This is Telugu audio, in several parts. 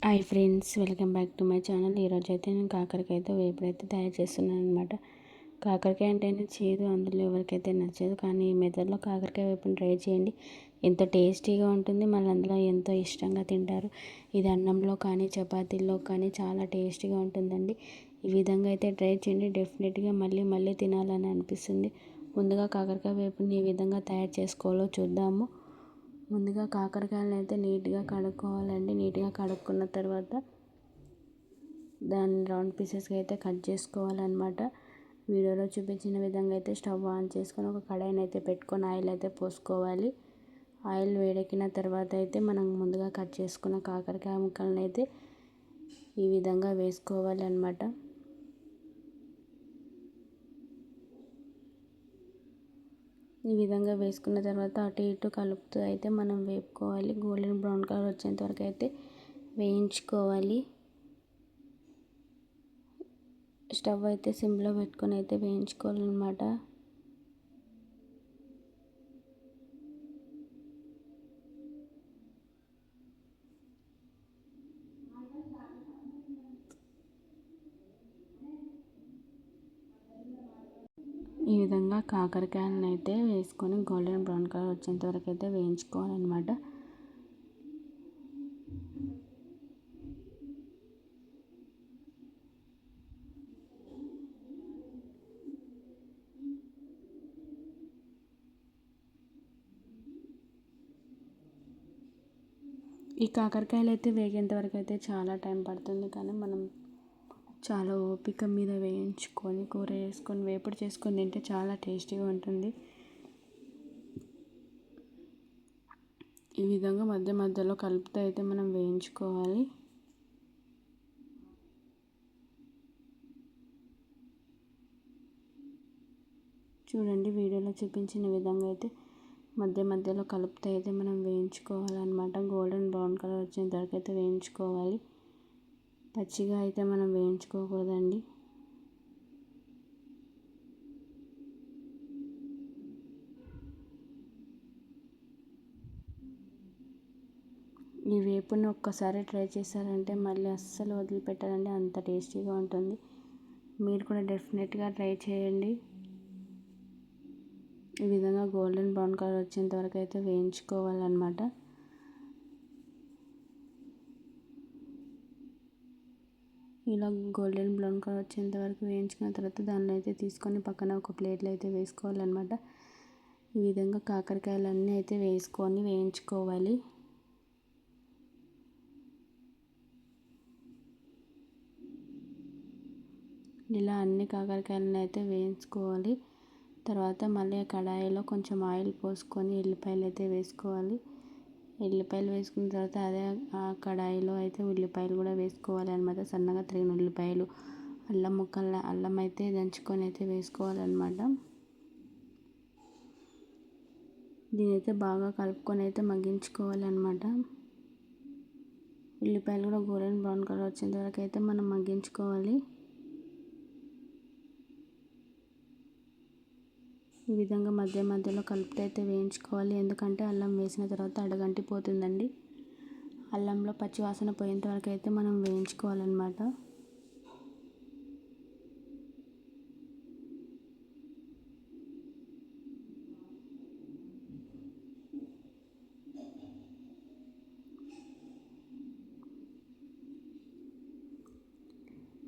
Hi friends, welcome back to my channel. ఈరోజు అయితే నేను కాకరకాయతో వేపుడైతే తయారు చేస్తున్నాను అనమాట. కాకరకాయ అంటేనే చేదు, అందులో ఎవరికైతే నచ్చదు. కానీ ఈ మెథడ్లో కాకరకాయ వేపుని ట్రై చేయండి. ఎంతో టేస్టీగా ఉంటుంది, మళ్ళీ అందులో ఎంతో ఇష్టంగా తింటారు. ఇది అన్నంలో కానీ చపాతీల్లో కానీ చాలా టేస్టీగా ఉంటుందండి. ఈ విధంగా అయితే ట్రై చేయండి, డెఫినెట్గా మళ్ళీ మళ్ళీ తినాలని అనిపిస్తుంది. ముందుగా కాకరకాయ వేపుని ఏ విధంగా తయారు చేసుకోవాలో చూద్దాము. ముందుగా కాకరకాయలను అయితే నీట్గా కడుక్కోవాలండి. నీట్గా కడుక్కున్న తర్వాత దాన్ని రౌండ్ పీసెస్గా అయితే కట్ చేసుకోవాలన్నమాట. వీడియోలో చూపించిన విధంగా అయితే స్టవ్ ఆన్ చేసుకొని ఒక కడాయిని అయితే పెట్టుకొని ఆయిల్ అయితే పోసుకోవాలి. ఆయిల్ వేడెక్కిన తర్వాత అయితే మనం ముందుగా కట్ చేసుకున్న కాకరకాయ ముక్కలను అయితే ఈ విధంగా వేసుకోవాలి అన్నమాట. ఈ విధంగా వేసుకున్న తర్వాత అటు ఇటు కలుపుతూ అయితే మనం వేపుకోవాలి. గోల్డెన్ బ్రౌన్ కలర్ వచ్చేంత వరకు అయితే వేయించుకోవాలి. స్టవ్ అయితే సిమ్లో పెట్టుకొని అయితే వేయించుకోవాలన్నమాట. ఈ విధంగా కాకరకాయలను అయితే వేసుకొని గోల్డెన్ బ్రౌన్ కలర్ వచ్చేంత వరకు అయితే వేయించుకోవాలన్నమాట. ఈ కాకరకాయలు అయితే వేగేంత వరకు అయితే చాలా టైం పడుతుంది, కానీ మనం చాలా ఓపిక మీద వేయించుకొని కూర వేసుకొని వేపుడు చేసుకొని తింటే చాలా టేస్టీగా ఉంటుంది. ఈ విధంగా మధ్య మధ్యలో కలుపుతూ అయితే మనం వేయించుకోవాలి. చూడండి, వీడియోలో చూపించిన విధంగా అయితే మధ్య మధ్యలో కలుపుతూ అయితే మనం వేయించుకోవాలన్నమాట. గోల్డెన్ బ్రౌన్ కలర్ వచ్చేంత వరకు అయితే వేయించుకోవాలి. పచ్చిగా అయితే మనం వేయించుకోకూడదండి. ఈ వేపుని ఒక్కసారి ట్రై చేశారంటే మళ్ళీ అస్సలు వదిలిపెట్టారండి, అంత టేస్టీగా ఉంటుంది. మీరు కూడా డెఫినెట్గా ట్రై చేయండి. ఈ విధంగా గోల్డెన్ బ్రౌన్ కలర్ వచ్చేంత వరకు అయితే వేయించుకోవాలన్నమాట. ఇలా గోల్డెన్ బ్రౌన్ కలర్ వచ్చేంత వరకు వేయించుకున్న తర్వాత దానిలో అయితే తీసుకొని పక్కన ఒక ప్లేట్లో అయితే వేసుకోవాలన్నమాట. ఈ విధంగా కాకరకాయలన్నీ అయితే వేసుకొని వేయించుకోవాలి. ఇలా అన్ని కాకరకాయలను అయితే వేయించుకోవాలి. తర్వాత మళ్ళీ కడాయిలో కొంచెం ఆయిల్ పోసుకొని ఎల్లిపాయలు అయితే వేసుకోవాలి. ఎల్లిపాయలు వేసుకున్న తర్వాత అదే ఆ కడాయిలో అయితే ఉల్లిపాయలు కూడా వేసుకోవాలి అన్నమాట. సన్నగా తరిగిన ఉల్లిపాయలు, అల్లం అయితే దంచుకొని అయితే వేసుకోవాలన్నమాట. దీనైతే బాగా కలుపుకొని అయితే మగ్గించుకోవాలన్నమాట. ఉల్లిపాయలు కూడా గోల్డెన్ బ్రౌన్ కలర్ వచ్చేంత వరకు అయితే మనం మగ్గించుకోవాలి. ఈ విధంగా మధ్య మధ్యలో కలుపుతూ అయితే వేయించుకోవాలి. ఎందుకంటే అల్లం వేసిన తర్వాత అడగంటిపోతుందండి. అల్లంలో పచ్చి వాసన పోయేంత వరకు అయితే మనం వేయించుకోవాలన్నమాట.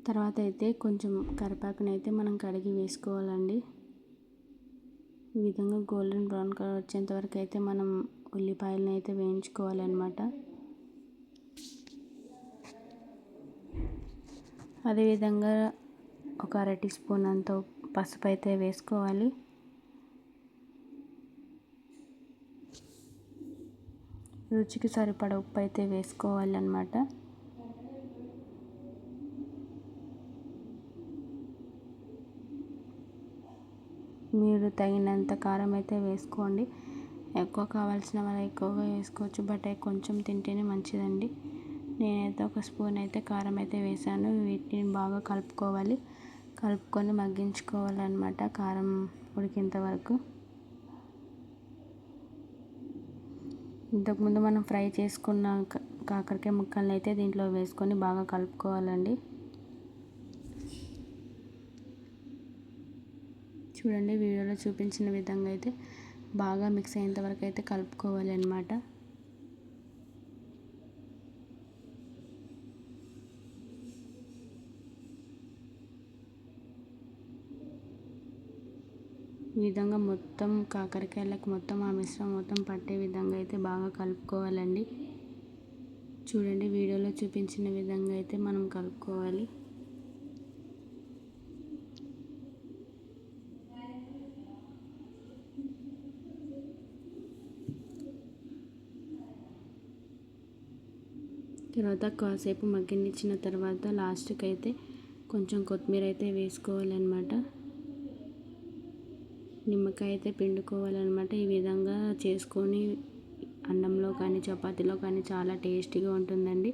తర్వాత అయితే కొంచెం కరివేపాకుని అయితే మనం కడిగి వేసుకోవాలండి. ఈ విధంగా గోల్డెన్ బ్రౌన్ కలర్ వచ్చేంత వరకు అయితే మనం ఉల్లిపాయలను అయితే వేయించుకోవాలన్నమాట. అదేవిధంగా ఒక అర టీ స్పూన్ అంత పసుపు అయితే వేసుకోవాలి. రుచికి సరిపడ ఉప్పు అయితే వేసుకోవాలన్నమాట. మీరు తగినంత కారం అయితే వేసుకోండి. ఎక్కువ కావాల్సిన వాళ్ళు ఎక్కువగా వేసుకోవచ్చు, బట్ కొంచెం తింటేనే మంచిదండి. నేనైతే ఒక స్పూన్ అయితే కారం అయితే వేసాను. వీటిని బాగా కలుపుకొని మగ్గించుకోవాలన్నమాట, కారం ఉడికేంత వరకు. ఇంతకుముందు మనం ఫ్రై చేసుకున్న కాకరకాయ ముక్కల్ని అయితే దీంట్లో వేసుకొని బాగా కలుపుకోవాలండి. చూడండి, వీడియోలో చూపించిన విధంగా అయితే బాగా మిక్స్ అయ్యేంత వరకు అయితే కలుపుకోవాలి అన్నమాట. ఈ విధంగా మొత్తం కాకరకాయలకు మొత్తం ఆ మిశ్రమం మొత్తం పట్టే విధంగా అయితే బాగా కలుపుకోవాలండి. చూడండి, వీడియోలో చూపించిన విధంగా అయితే మనం కలుపుకోవాలి. తర్వాత కాసేపు మగ్గనిచ్చిన తర్వాత లాస్ట్కి అయితే కొంచెం కొత్తిమీర అయితే వేసుకోవాలన్నమాట. నిమ్మకాయ అయితే పిండుకోవాలన్నమాట. ఈ విధంగా చేసుకొని అన్నంలో కానీ చపాతీలో కానీ చాలా టేస్టీగా ఉంటుందండి.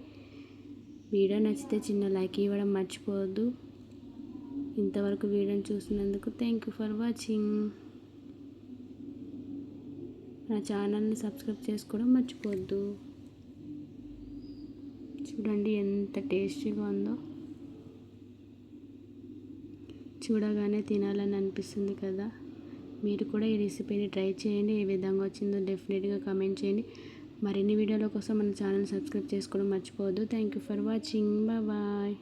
వీడియో నచ్చితే చిన్న లైక్ ఇవ్వడం మర్చిపోవద్దు. ఇంతవరకు వీడియోని చూసినందుకు థ్యాంక్ యూ ఫర్ వాచింగ్. నా ఛానల్ని సబ్స్క్రైబ్ చేసుకోవడం మర్చిపోవద్దు. చూడండి ఎంత టేస్టీగా ఉందో, చూడగానే తినాలని అనిపిస్తుంది కదా. మీరు కూడా ఈ రెసిపీని ట్రై చేయండి. ఏ విధంగా వచ్చిందో డెఫినెట్గా కామెంట్ చేయండి. మరిన్ని వీడియోల కోసం మన ఛానల్ సబ్స్క్రైబ్ చేసుకోవడం మర్చిపోవద్దు. Thank you for watching. Bye.